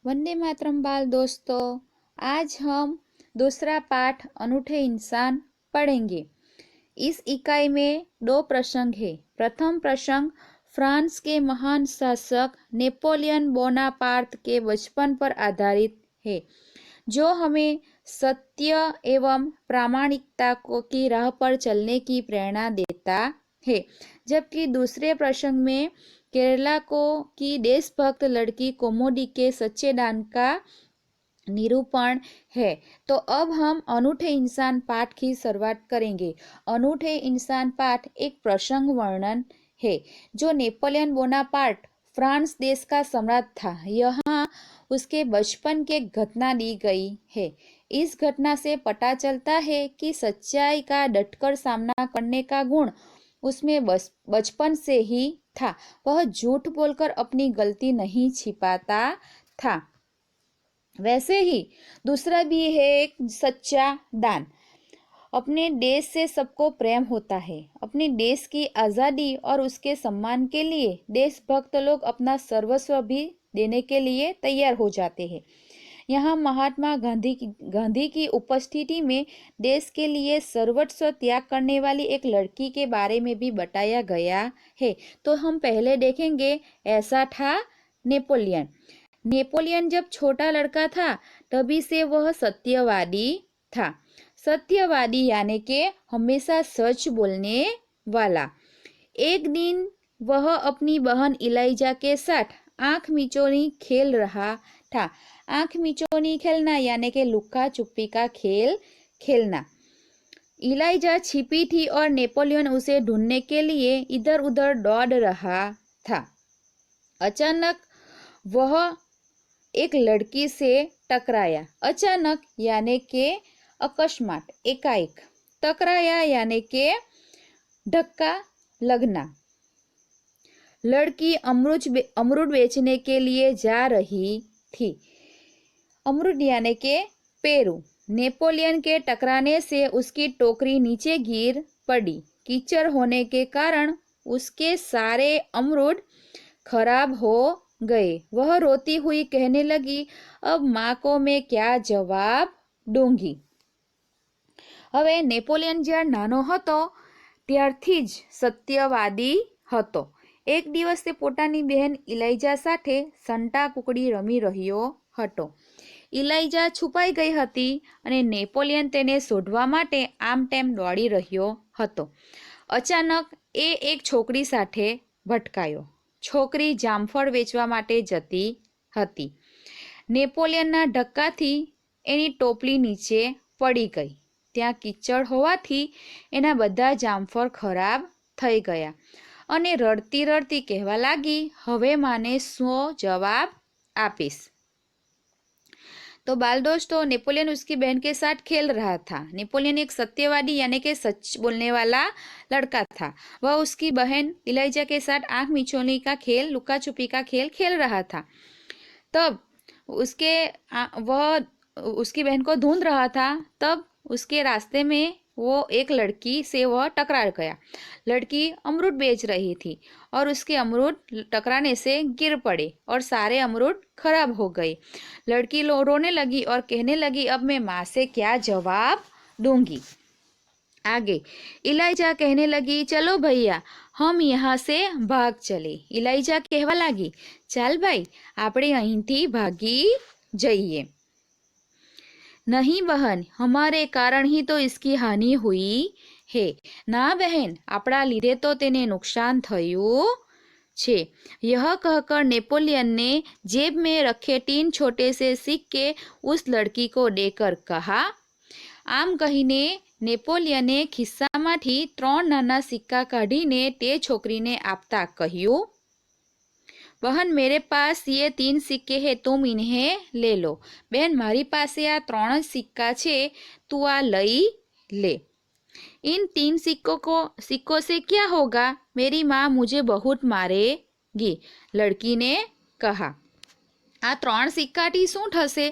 वंदे मातरम बाल दोस्तों, आज हम दूसरा पाठ अनूठे इंसान पढ़ेंगे। इस इकाई में दो प्रसंग है। प्रथम प्रसंग फ्रांस के महान शासक नेपोलियन बोनापार्ट के बचपन पर आधारित है, जो हमें सत्य एवं प्रामाणिकता की राह पर चलने की प्रेरणा देता है। जबकि दूसरे प्रसंग में केरला की देशभक्त लड़की कोमोडी के सच्चे दान का निरूपण है। तो अब हम अनूठे इंसान पाठ की शुरुआत करेंगे। अनूठे इंसान पाठ एक प्रसंग वर्णन है जो नेपोलियन बोनापार्ट फ्रांस देश का सम्राट था। यहाँ उसके बचपन की घटना दी गई है। इस घटना से पता चलता है कि सच्चाई का डटकर सामना करने का गुण उसमें बचपन से ही था। वह झूठ बोलकर अपनी गलती नहीं छिपाता था। वैसे ही दूसरा भी है एक सच्चा दान। अपने देश से सबको प्रेम होता है। अपने देश की आज़ादी और उसके सम्मान के लिए देशभक्त लोग अपना सर्वस्व भी देने के लिए तैयार हो जाते हैं। यहाँ महात्मा गांधी की उपस्थिति में देश के लिए सर्वस्व त्याग करने वाली एक लड़की के बारे में भी बताया गया है। तो हम पहले देखेंगे, ऐसा था नेपोलियन। नेपोलियन जब छोटा लड़का था तभी से वह सत्यवादी था। सत्यवादी यानी कि हमेशा सच बोलने वाला। एक दिन वह अपनी बहन इलाइजा के साथ आंख मिचौनी खेल रहा था। आंख मिचौनी खेलना यानी कि लुका छुपी का खेल खेलना। इलाइजा छिपी थी और नेपोलियन उसे ढूंढने के लिए इधर उधर दौड़ रहा था। अचानक वह एक लड़की से टकराया। अचानक यानी के अकस्मात, एकाएक। टकराया यानी के धक्का लगना। लड़की अमरूद बेचने के लिए जा रही थी। अमरूद यानी के पेरू। नेपोलियन के टकराने से उसकी टोकरी नीचे गिर पड़ी। कीचड़ होने के कारण उसके सारे अमरूद खराब हो गए। वह रोती हुई कहने लगी, अब माँ को मैं क्या जवाब दूंगी। હવે નેપોલિયન જ્યારે નાનો હતો ત્યારથી જ સત્યવાદી હતો। એક દિવસ તે પોતાની બહેન ઇલાઇજા સાથે સંતા કુકડી રમી રહ્યો હતો। ઇલાઇજા છુપાઈ ગઈ હતી અને નેપોલિયન તેને શોધવા માટે આમ તેમ દોડી રહ્યો હતો। અચાનક એ એક છોકરી સાથે ભટકાયો। છોકરી જામફળ વેચવા માટે જતી હતી। નેપોલિયનના ધક્કાથી એની ટોપલી નીચે પડી ગઈ। ત્યાં કીચડ હોવાથી એના બધા જામફળ ખરાબ થઈ ગયા અને રડતી રડતી કહેવા લાગી, હવે માને શું જવાબ આપીશ। तो बाल दोस्तों, नेपोलियन उसकी बहन के साथ खेल रहा था। नेपोलियन एक सत्यवादी यानी कि सच बोलने वाला लड़का था। वह उसकी बहन इलाइजा के साथ आंख मिचौनी का खेल, लुका छुपी का खेल खेल रहा था। तब वह उसकी बहन को ढूंढ रहा था। तब उसके रास्ते में वो एक लड़की से वह टकरा गया। लड़की अमरूद बेच रही थी और उसके अमरूद टकराने से गिर पड़े और सारे अमरूद खराब हो गए। लड़की रोने लगी और कहने लगी, अब मैं माँ से क्या जवाब दूंगी। आगे इलाइजा कहने लगी, चलो भैया हम यहाँ से भाग चले। इलाइजा कहवा लगी, चल भाई આપણે અહીંથી ભાગી જઈએ। नहीं बहन, हमारे कारण ही तो इसकी हानि हुई है। ना बहन, આપણા લીધે તો તેને નુકસાન થયું છે। यह कहकर नेपोलियन ने जेब में रखे 3 छोटे से सिक्के उस लड़की को देकर कहा। आम कहीने नेपोलियने खिस्सामांथी 3 नाना सिक्का काढीने ते छोकरीने आपता कह्યું, बहन मेरे पास ये 3 सिक्के हैं, तुम इन्हें ले लो। बहन मारी पासे आ 3 सिक्का छे, तू आ लई ले। इन 3 सिक्कों से क्या होगा, मेरी माँ मुझे बहुत मारेगी। लड़की ने कहा, आ 3 सिक्काथी शू थशे,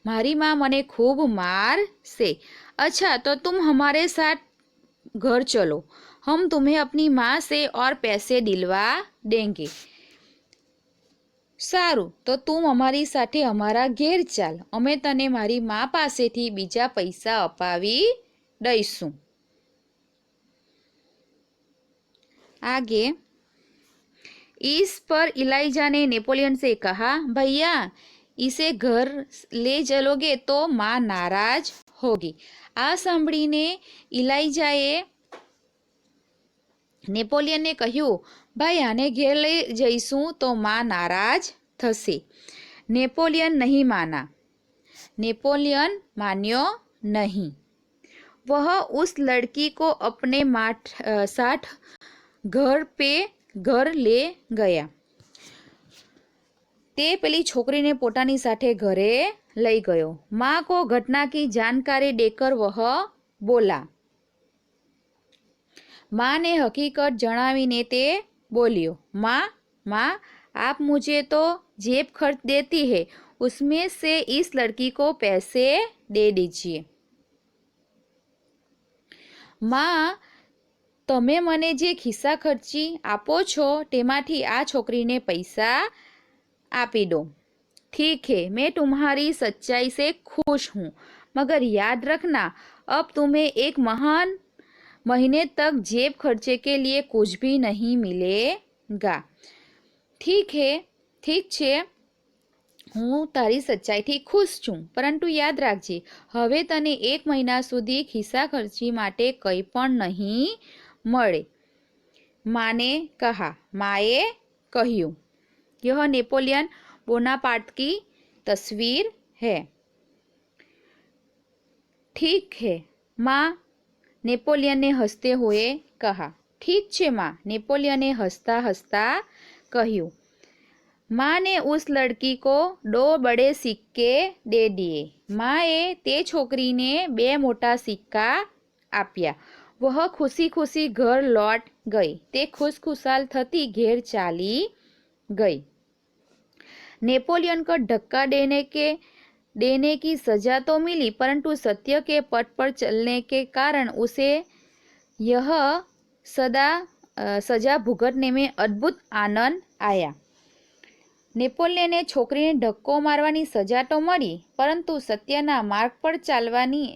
मारी माँ मने खूब मारशे। अच्छा तो तुम हमारे साथ घर चलो, हम तुम्हें अपनी माँ से और पैसे दिलवा देंगे। સારું, તો તું અમારી સાથે અમારા ઘેર ચાલ, અમે તને મારી મા પાસેથી બીજા પૈસા અપાવી દઈશું. आगे, इस पर इलाइजा ने नेपोलियन से कहा, भैया इसे घर ले चलोगे तो माँ नाराज होगी. आ सांभळीने इलाइजाए नेपोलियनने કહ્યું, ભાઈ આને ઘેર લઈ જઈશું તો માં નારાજ થશે. नेपोलियन नहीं माना. नेपोलियन मान्यो नहीं. वह उस लड़की को अपने साथ घर ले गया. તે પેલી છોકરીને પોતાની સાથે ઘરે લઈ ગયો. माँ को घटना की जानकारी देकर वह बोला. माँ ने हकीकत जણાવીને તે बोलियो, माँ आप मुझे तो जेब खर्च देती है, उसमें से इस लड़की को पैसे दे दीजिए. माँ તમે મને જે ખિસ્સા ખર્ચી આપો છો તેમાંથી આ છોકરીને પૈસા આપી દો. ठीक है, मैं तुम्हारी सच्चाई से खुश हूँ, मगर याद रखना अब तुम्हें एक महान महीने तक जेब खर्चे के लिए कुछ भी नहीं मिलेगा. ठीक है, ठीक છે, હું તારી સચ્ચાઈથી ખુશ છું, પરંતુ યાદ રાખજે હવે તને 1 મહિના સુધી ખિસ્સા ખર્ચી માટે કંઈ પણ નહીં મળે. માને કહા, માએ કહ્યું. यह नेपोलियन बोनापार्ट की तस्वीर है. ठीक है माँ, नेपोलियन ने हंसते हुए कहा. ठीक છે माँ, नेपोलियन ने हंसता हंसता કહ્યું. माँ ने उस लड़की को 2 बड़े सिक्के दे दिए. माए તે છોકરીને 2 મોટા સિક્કા આપ્યા. वह खुशी खुशी घर लौट गई. તે खुशखुशाल थती घेर चाली गई. नेपोलियन को धक्का देने की सजा तो मिली, परंतु सत्य के पथ पर चलने के कारण उसे यह सजा भुगतने में अद्भुत आनंद आया. नेपोलियने છોકરીને ધક્કો મારવાની સજા તો મળી, પરંતુ સત્યના માર્ગ પર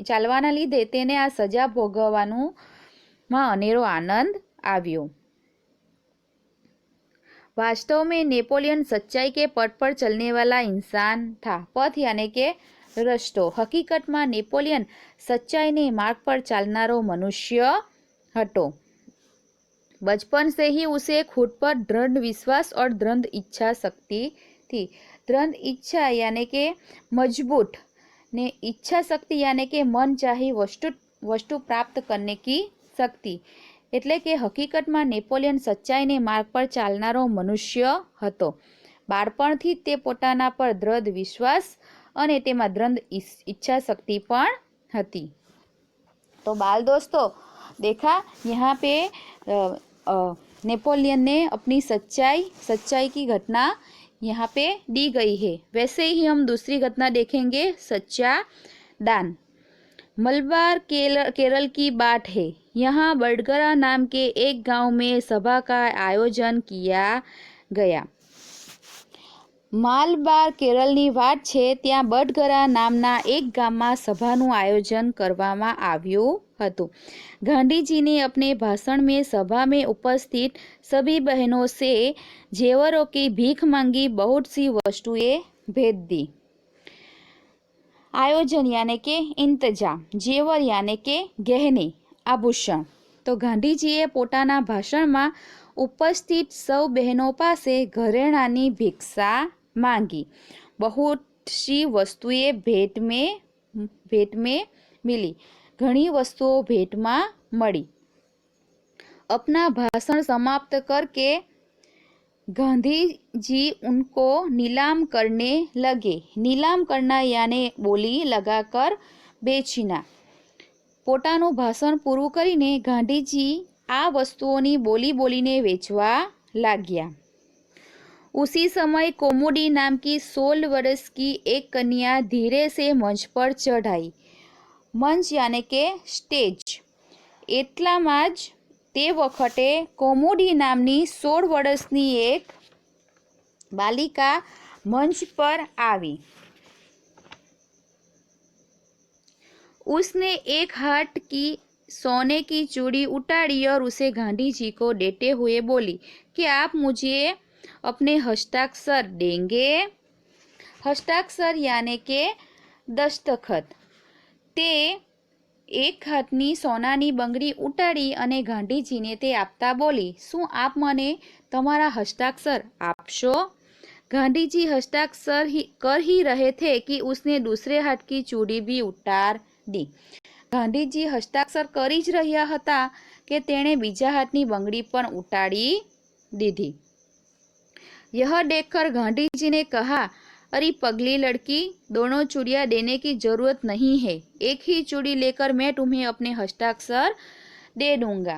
ચાલવાના લીધે તેને આ સજા ભોગવવાનું અનેરો આનંદ આવ્યો. वास्तव में नेपोलियन सच्चाई के पथ पर चलने वाला इंसान था. पथ यानी के रस्तो. हकीकत में नेपोलियन सच्चाई ने मार्ग पर चालनारो मनुष्य हतो. बचपन से ही उसे खुद पर दृढ़ विश्वास और दृढ़ इच्छा शक्ति थी. दृढ़ इच्छा यानी के मजबूत ने इच्छा शक्ति यानी के मन चाही वस्तु प्राप्त करने की शक्ति. એટલે કે હકીકતમાં નેપોલિયન સચ્ચાઈને માર્ગ પર ચાલનારો મનુષ્ય હતો. બાળપણથી તે પોતાના પર દૃઢ વિશ્વાસ અને તેમાં દૃઢ ઈચ્છા શક્તિ પણ હતી. तो बाल दोस्तों देखा यहाँ पे नेपोलियन ने अपनी सच्चाई की घटना यहाँ पे दी गई है. वैसे ही हम दूसरी घटना देखेंगे, सच्चा दान. मलबार केरल की बात है. यहाँ बडगरा नाम के एक गांव में सभा का आयोजन किया गया. मालबार केरलनी વાત છે, ત્યાં બડગરા નામના એક ગામમાં સભાનું આયોજન કરવામાં આવ્યું હતું. गांधी ने अपने भाषण में सभा में उपस्थित सभी बहनों से जेवरों की भीख मांगी. बहुत सी वस्तुएं भेज दी. आयोजन यानी के इंतजाम, जेवर यानी के गहने आभूषण. तो गांधीजीए पोताना भाषणमां उपस्थित सौ बहनों पासे घरेणानी भिक्षा मांगी. बहुत सी वस्तुएं भेट में मिली. घणी वस्तुओं भेट में मળી. अपना भाषण समाप्त करके गांधी जी उनको नीलाम करने लगे. नीलाम करना यानी बोली लगाकर बेचना. પોતાનું ભાષણ પૂરું કરીને ગાંધીજી આ વસ્તુઓની બોલીને વેચવા लाग्या. उसी समय कोमुडी नाम की 16 वर्ष की एक कन्या धीरे से मंच पर चढ़ाई. मंच यानी के स्टेज. એટલામાં જ તે વખતે કોમુડી નામની 16 વર્ષની એક बालिका मंच पर आई। उसने एक हाथ की सोने की चूड़ी उतारी और उसे गांधी जी को देते हुए बोली कि आप मुझे अपने हस्ताक्षर देंगे। हस्ताक्षर यानी के दस्तखत। તે એક હાથની સોનાની બંગડી ઉતારી અને ગાંધીજીને તે આપતા બોલી, શું આપ મને તમારા હસ્તાક્ષર આપશો? गांधी जी हस्ताक्षर कर ही रहे थे कि उसने दूसरे हाथ की चूड़ी भी उतार दी। गांधीजी हस्ताक्षर કરી જ રહ્યા હતા કે તેણે બીજા હાથની બંગડી પણ ઉતારી દીધી। यह देखकर गांधी जी ने कहा, अरे पगली लड़की, दोनों चूड़ियां देने की जरूरत नहीं है, एक ही चूड़ी लेकर मैं तुम्हें अपने हस्ताक्षर दे दूंगा।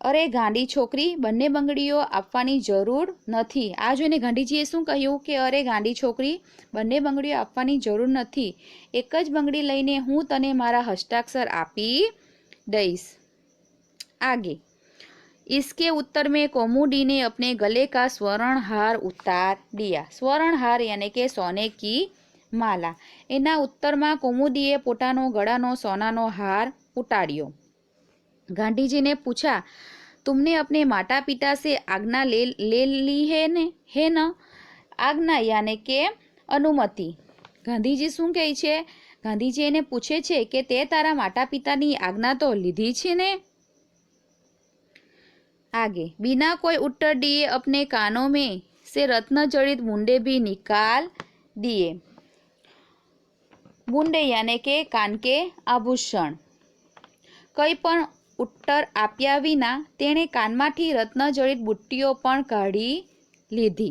अरे गांडी छोकरी, बंने बंगड़ीओ आपवानी जरूर नथी। आ जोईने गांधीजीए शुं कह्युं के अरे गांडी छोकरी, बंने बंगड़ीओ आपवानी जरूर नथी, एक ज बंगड़ी लईने हूँ तने मारा हस्ताक्षर आपी दईश। आगे, इसके उत्तर में कोमुदी ने अपने गले का स्वर्ण हार उतार दिया। स्वर्ण हार यानी के सोने की माला। एना उत्तर में कोमुदीए पोतानो गळानो सोनानो हार उतार्यो। गांधी जी ने पूछा, तुमने अपने माता पिता से आज्ञा ले ली है न? आज्ञा यानी के अनुमति। गांधीजी शू कहे छे? गांधीजी एने पूछे छे के ते तारा माता पितानी आज्ञा तो लीधी छे ने? आगे, बिना कोई उत्तर दिए अपने कानों में से रत्न जड़ित बूंदे भी निकाल दिए। बूंदे यानी के कान के आभूषण। कई पण उत्तर आप्या विना तेणे कानमांथी रत्नजड़ित बूटीओ पण काढी लीधी।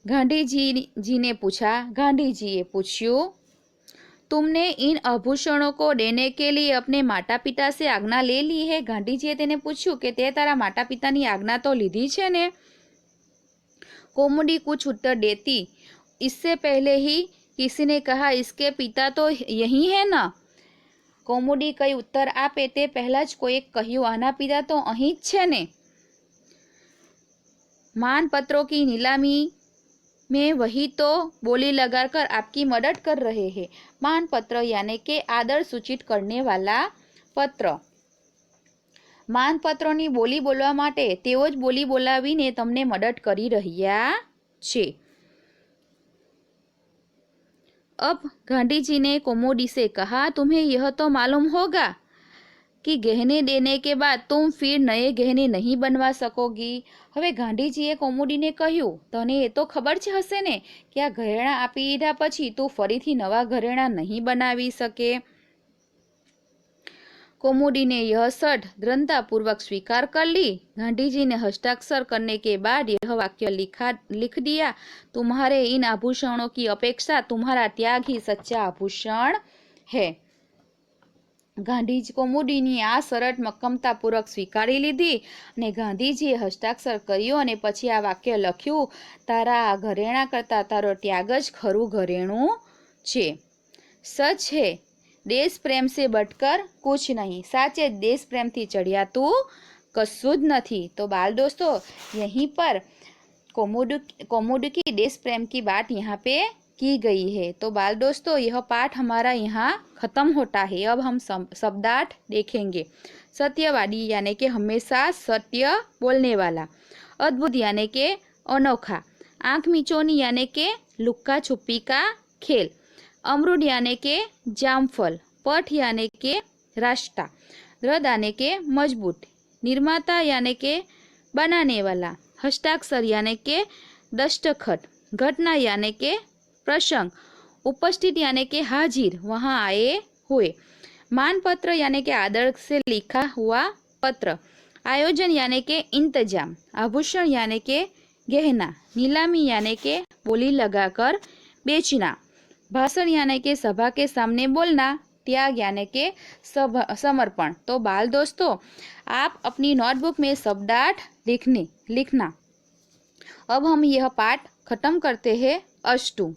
गांधीजी ने पूछा, गांधीजीए पूछ्યું, तुमने इन आभूषणों को देने के लिए अपने माता पिता से आज्ञा ले ली है? गांधीजीए तेने पूछ्યું के ते तारा माता पितानी आज्ञा तो लीधी छे ने? कोमुदी कुछ उत्तर देती इससे पहले ही किसी ने कहा, इसके पिता तो यही है ना? कोमुदी कई उत्तर आपे ते पहला ज कोई कह्यु, आना पिता तो अहीं ज छे ने। मानपत्रों की नीलामी में वही तो बोली लगाकर आपकी मदद कर रहे हैं। मानपत्र यानी के आदर सूचित करने वाला पत्र। मानपत्रोनी बोली बोलवा माटे तेओ ज बोली बोलावीने तमने मदद करी रह्या छे। अब गांधी जी ने कोमोदी से कहा, तुम्हें यह तो मालूम होगा कि गहने देने के बाद तुम फिर नए गहने नहीं बनवा सकोगी। हवे गांधीजीए कोमोदीने कह्युं, तने ए तो खबर ज हशे ने कि आ घरेणां आपी दीधा पछी तू फरीथी नवा घरेणां नहीं बनावी सके। कोमोदी ने यह शर्त दृढ़तापूर्वक स्वीकार कर ली। गांधी ने हस्ताक्षर करने के बाद यह वाक्य लिख दिया, तुम्हारे इन आभूषणों की अपेक्षा तुम्हारा त्याग ही सच्चा आभूषण है। गांधीजी कोमोदीनी आ शरत मक्कमतापूर्वक स्वीकारी लीधी અને ગાંધીજીએ હસ્તાક્ષર કર્યો અને પછી આ વાક્ય લખ્યું, તારા આ ઘરેણા કરતા તારો ત્યાગ જ ખરું ઘરેણું છે। सच है, देश प्रेम से बढ़कर कुछ नहीं। साचे देश प्रेम थी चढ़ियातू कशुं ज नहीं। तो बाल दोस्तों, यहीं पर कोमुदी की देश प्रेम की बात यहाँ पे की गई है। तो बाल दोस्तों, यह पाठ हमारा यहाँ खत्म होता है। अब हम शब्दार्थ देखेंगे। सत्यवादी यानी कि हमेशा सत्य बोलने वाला। अद्भुत यानी कि अनोखा। आँख मिचौनी यानी कि लुक्का छुपी का खेल। अमरूद यानी के जामफल। पठ यानी के रास्ता। दृढ़ यानी के मजबूत। निर्माता यानी के बनाने वाला। हस्ताक्षर यानी के दस्तखत। घटना यानी के प्रसंग। उपस्थित यानी के हाजिर, वहाँ आए हुए। मानपत्र यानी के आदर से लिखा हुआ पत्र। आयोजन यानी के इंतजाम। आभूषण यानी के गहना। नीलामी यानी के बोली लगाकर बेचना। भाषण यानी के सभा के सामने बोलना। त्याग यानी के समर्पण। तो बाल दोस्तों, आप अपनी नोटबुक में शब्दार्थ लिखना। अब हम यह पाठ खत्म करते हैं। अस्तु।